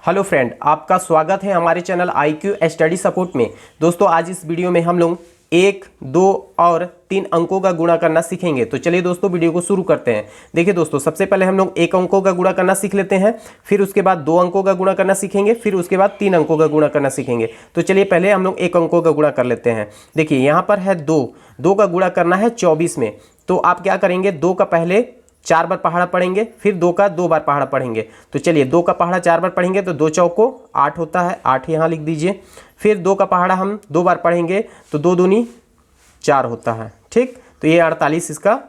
Hello friend, आपका स्वागत है हमारे चैनल IQ स्टडी सपोर्ट में। दोस्तों आज इस वीडियो में हम लोग 1, 2 और 3 अंकों का गुणा करना सीखेंगे। तो चलिए दोस्तों वीडियो को शुरू करते हैं। देखिए दोस्तों, सबसे पहले हम लोग 1 अंकों का गुणा करना सीख लेते हैं, फिर उसके बाद 2 अंकों का गुणा करना सीखेंगे, फिर उसके बाद 3 अंकों का गुणा करना सीखेंगे। तो चलिए पहले हम लोग 1 अंकों का गुणा कर लेते हैं। देखिए यहाँ पर है 2 का गुणा करना है 24 में। तो आप क्या करेंगे, 2 का पहले 4 बार पहाड़ा पढ़ेंगे, फिर 2 का 2 बार पहाड़ा पढ़ेंगे। तो चलिए 2 का पहाड़ा 4 बार पढ़ेंगे तो 2 चौको 8 होता है, 8 यहाँ लिख दीजिए। फिर 2 का पहाड़ा हम 2 बार पढ़ेंगे तो 2 दूनी 4 होता है। ठीक, तो ये 48 इसका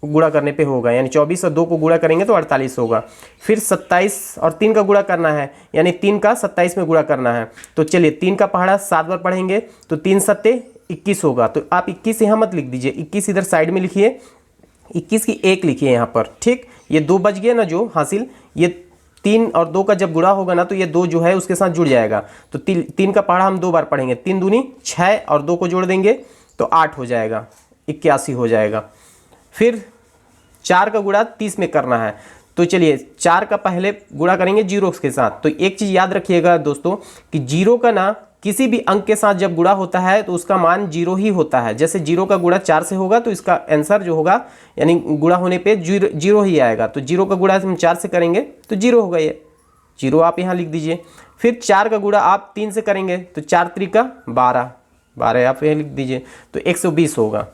गुणा करने पे होगा, यानी 24 और 2 को गुणा करेंगे तो 48 होगा। फिर 27 और 3 का गुणा करना है, यानी 3 का 27 में गुणा करना है। तो चलिए 3 का पहाड़ा 7 बार पढ़ेंगे तो 3 सत्ते 21 होगा। तो आप 21 यहाँ मत लिख दीजिए, 21 इधर साइड में लिखिए, 21 की 1 लिखिए यहाँ पर। ठीक, ये 2 बच गया ना जो हासिल, ये 3 और 2 का जब गुणा होगा ना तो ये 2 जो है उसके साथ जुड़ जाएगा। तो 3 का पहाड़ा हम 2 बार पढ़ेंगे, 3 दूनी 6 और 2 को जोड़ देंगे तो 8 हो जाएगा, 81 हो जाएगा। फिर 4 का गुणा 30 में करना है। तो चलिए 4 का पहले गुणा करेंगे जीरो के साथ। तो एक चीज़ याद रखिएगा दोस्तों कि जीरो का ना किसी भी अंक के साथ जब गुणा होता है तो उसका मान 0 ही होता है। जैसे 0 का गुणा 4 से होगा तो इसका आंसर जो होगा यानी गुणा होने पे 0 ही आएगा। तो 0 का गुणा हम 4 से करेंगे तो 0 होगा, ये 0 आप यहाँ लिख दीजिए। फिर 4 का गुणा आप 3 से करेंगे तो 4 त्रिका 12 आप यहाँ लिख दीजिए, तो 120 होगा।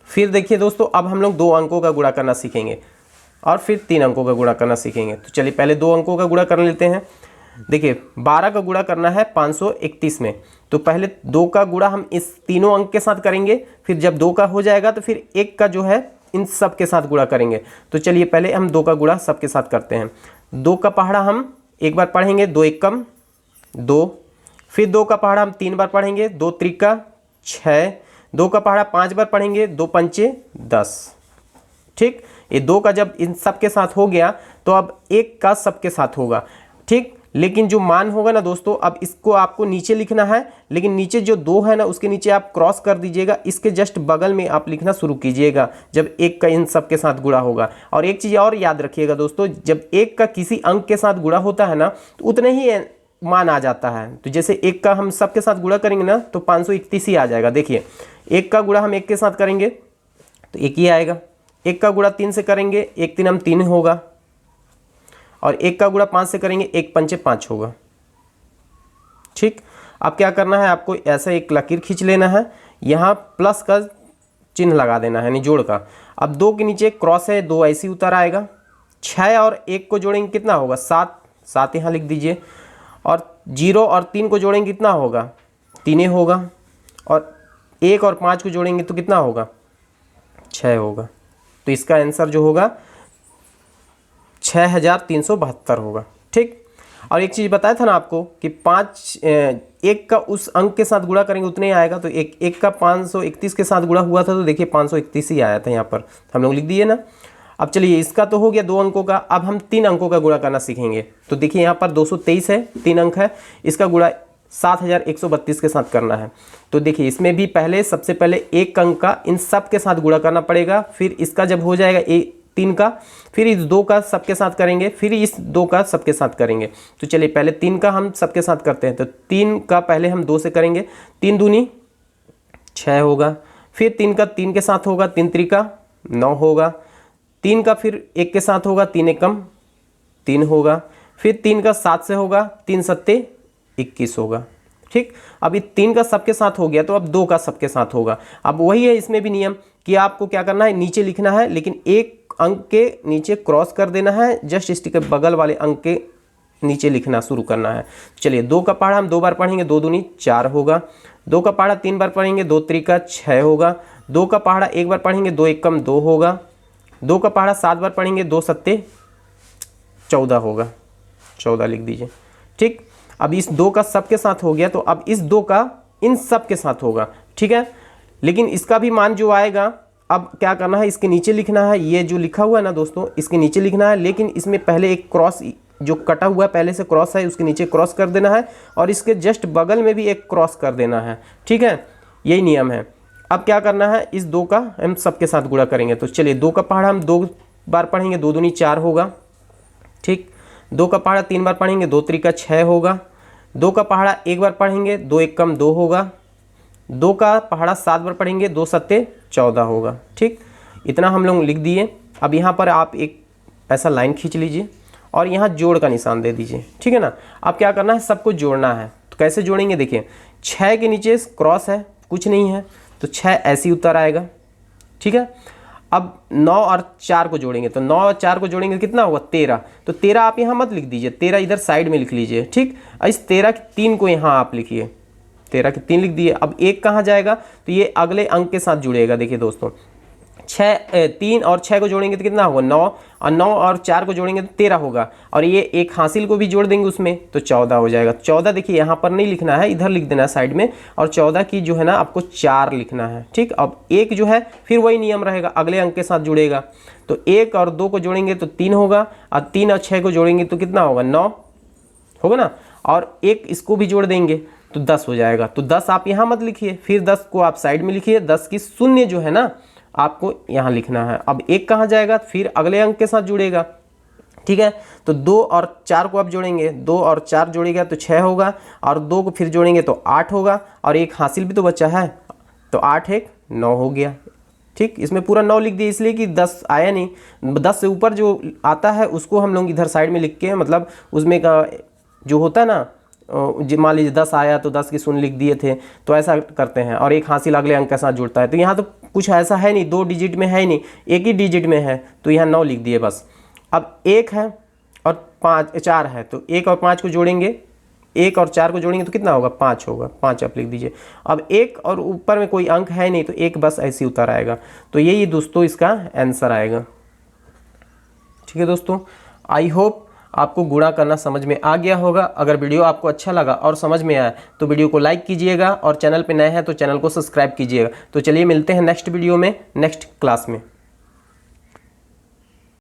फिर देखिए दोस्तों, अब हम लोग 2 अंकों का गुणा करना सीखेंगे और फिर 3 अंकों का गुणा करना सीखेंगे। तो चलिए पहले 2 अंकों का गुणा कर लेते हैं। देखिए 12 का गुणा करना है 531 में। तो पहले 2 का गुणा हम इस तीनों अंक के साथ करेंगे, फिर जब 2 का हो जाएगा तो फिर 1 का जो है इन सब के साथ गुणा करेंगे। तो चलिए पहले हम 2 का गुणा सब के साथ करते हैं। 2 का पहाड़ा हम 1 बार पढ़ेंगे, 2 एकम 2। फिर 2 का पहाड़ा हम 3 बार पढ़ेंगे, 2 त्रिका 6। 2 का पहाड़ा 5 बार पढ़ेंगे, 2 पंचे 10। ठीक, ये 2 का जब इन सब के साथ हो गया तो अब 1 का सब के साथ होगा। ठीक, लेकिन जो मान होगा ना दोस्तों, अब इसको आपको नीचे लिखना है, लेकिन नीचे जो 2 है ना उसके नीचे आप क्रॉस कर dीजिएगा, इसके जस्ट बगल में आप लिखना शुरू कीजिएगा जब 1 का इन सब के साथ गुणा होगा। और एक चीज़ और याद रखिएगा दोस्तों, जब 1 का किसी अंक के साथ गुणा होता है ना तो उतने ही मान आ जाता है। तो जैसे 1 का हम सब के साथ गुणा करेंगे ना तो 531 ही आ जाएगा। देखिए 1 का गुणा हम 1 के साथ करेंगे तो 1 ही आएगा। 1 का गुणा 3 से करेंगे, 1 3 हम 3 होगा। और 1 का गुणा 5 से करेंगे, 1 पंचे 5 होगा। ठीक, अब क्या करना है, आपको ऐसा एक लकीर खींच लेना है, यहाँ प्लस का चिन्ह लगा देना है, यानी जोड़ का। अब 2 के नीचे क्रॉस है, 2 ऐसे ही उतर आएगा। 6 और 1 को जोड़ेंगे कितना होगा, 7 यहाँ लिख दीजिए। और 0 और 3 को जोड़ेंगे कितना होगा, 3 होगा। और 1 और 5 को जोड़ेंगे तो कितना होगा, 6 होगा। तो इसका आंसर जो होगा 6372 होगा। ठीक, और एक चीज़ बताया था ना आपको कि 1 का उस अंक के साथ गुणा करेंगे उतने ही आएगा। तो 1 का 531 के साथ गुणा हुआ था तो देखिए 531 ही आया था, यहाँ पर हम लोग लिख दिए ना। अब चलिए इसका तो हो गया 2 अंकों का, अब हम 3 अंकों का गुणा करना सीखेंगे। तो देखिए यहाँ पर 223 है, 3 अंक है, इसका गुणा 7132 के साथ करना है। तो देखिए इसमें भी सबसे पहले 1 अंक का इन सब के साथ गुणा करना पड़ेगा, फिर इसका जब हो जाएगा 3 का, फिर इस 2 का सबके साथ करेंगे, फिर इस 2 का सबके साथ करेंगे। तो चलिए पहले 3 का हम सबके साथ करते हैं। तो 3 का पहले हम 2 से करेंगे, 3 दूनी 6 होगा। फिर 3 का 3 के साथ होगा, 3 त्रिका 9 होगा। 3 का फिर 1 के साथ होगा, 3 एकम 3 होगा। फिर 3 का 7 से होगा, 3 सत्ते 21 होगा। ठीक, अभी 3 का सबके साथ हो गया तो अब 2 का सबके साथ होगा। अब वही है इसमें भी नियम कि आपको क्या करना है, नीचे लिखना है, लेकिन एक अंक के नीचे क्रॉस कर देना है, जस्ट इसके बगल वाले अंक के नीचे लिखना शुरू करना है। चलिए 2 का पहाड़ा हम 2 बार पढ़ेंगे, 2 दूनी 4 होगा। 2 का पहाड़ा 3 बार पढ़ेंगे, 2 त्रिका 6 होगा। 2 का पहाड़ा 1 बार पढ़ेंगे, 2 एकम 2 होगा। 2 का पहाड़ा 7 बार पढ़ेंगे, 2 सत्ते 14 होगा, 14 लिख दीजिए। ठीक, अब इस 2 का सब के साथ हो गया तो अब इस 2 का इन सब के साथ होगा। ठीक है, लेकिन इसका भी मान जो आएगा, अब क्या करना है, इसके नीचे लिखना है, ये जो लिखा हुआ है ना दोस्तों इसके नीचे लिखना है, लेकिन इसमें पहले एक क्रॉस जो कटा हुआ है पहले से क्रॉस है उसके नीचे क्रॉस कर देना है, और इसके जस्ट बगल में भी एक क्रॉस कर देना है। ठीक है, यही नियम है। अब क्या करना है, इस 2 का हम सबके साथ गुणा करेंगे। तो चलिए 2 का पहाड़ा हम 2 बार पढ़ेंगे, 2 दूनी 4 होगा। ठीक, 2 का पहाड़ा 3 बार पढ़ेंगे, 2 त्रिका 6 होगा। 2 का पहाड़ा 1 बार पढ़ेंगे, 2 1 कम 2 होगा। 2 का पहाड़ा 7 बार पढ़ेंगे, 2 सत्ते 14 होगा। ठीक, इतना हम लोग लिख दिए। अब यहाँ पर आप एक ऐसा लाइन खींच लीजिए और यहाँ जोड़ का निशान दे दीजिए। ठीक है ना। अब क्या करना है, सबको जोड़ना है। तो कैसे जोड़ेंगे, देखिए 6 के नीचे क्रॉस है, कुछ नहीं है, तो 6 ऐसे ही उत्तर आएगा। ठीक है। अब 9 और 4 को जोड़ेंगे, तो 9 और 4 को जोड़ेंगे कितना होगा, 13। तो 13 आप यहाँ मत लिख दीजिए, 13 इधर साइड में लिख लीजिए। ठीक, इस 13 के 3 को यहाँ आप लिखिए, 13 के 3 लिख दिए। अब 1 कहाँ जाएगा, तो ये अगले अंक के साथ जुड़ेगा। देखिए दोस्तों 3 और 6 को जोड़ेंगे तो कितना होगा, 9, और 9 और 4 को जोड़ेंगे तो 13 होगा, और ये एक हासिल को भी जोड़ देंगे उसमें तो 14 हो जाएगा। 14 देखिए यहाँ पर नहीं लिखना है, इधर लिख देना है साइड में, और 14 की जो है ना आपको 4 लिखना है। ठीक, अब 1 जो है फिर वही नियम रहेगा, अगले अंक के साथ जुड़ेगा। तो 1 और 2 को जोड़ेंगे तो 3 होगा, और 3 और 6 को जोड़ेंगे तो कितना होगा, 9 होगा ना, और 1 इसको भी जोड़ देंगे तो 10 हो जाएगा। तो 10 आप यहाँ मत लिखिए, फिर 10 को आप साइड में लिखिए, 10 की शून्य जो है ना आपको यहाँ लिखना है। अब 1 कहाँ जाएगा, फिर अगले अंक के साथ जुड़ेगा। ठीक है, तो 2 और 4 को आप जोड़ेंगे, 2 और 4 जोड़ेगा तो 6 होगा, और 2 को फिर जोड़ेंगे तो 8 होगा, और एक हासिल भी तो बचा है, तो 8 1 9 हो गया। ठीक, इसमें पूरा 9 लिख दिया इसलिए कि 10 आया नहीं, 10 से ऊपर जो आता है उसको हम लोग इधर साइड में लिख के, मतलब उसमें का जो होता है ना, मान लीजिए 10 आया तो 10 की शून्य लिख दिए थे, तो ऐसा करते हैं, और एक हासिल अगले अंक के साथ जुड़ता है। तो यहाँ तो कुछ ऐसा है नहीं, 2 डिजिट में है ही नहीं, एक ही डिजिट में है, तो यहाँ 9 लिख दिए बस। अब 1 है और 4 है, तो 1 और 5 को जोड़ेंगे, 1 और 4 को जोड़ेंगे तो कितना होगा, 5 होगा, 5 आप लिख दीजिए। अब 1 और ऊपर में कोई अंक है नहीं, तो 1 बस ऐसे ही उतर आएगा। तो यही दोस्तों इसका आंसर आएगा। ठीक है दोस्तों, आई होप आपको गुणा करना समझ में आ गया होगा। अगर वीडियो आपको अच्छा लगा और समझ में आया तो वीडियो को लाइक कीजिएगा, और चैनल पे नए हैं तो चैनल को सब्सक्राइब कीजिएगा। तो चलिए मिलते हैं नेक्स्ट वीडियो में, नेक्स्ट क्लास में।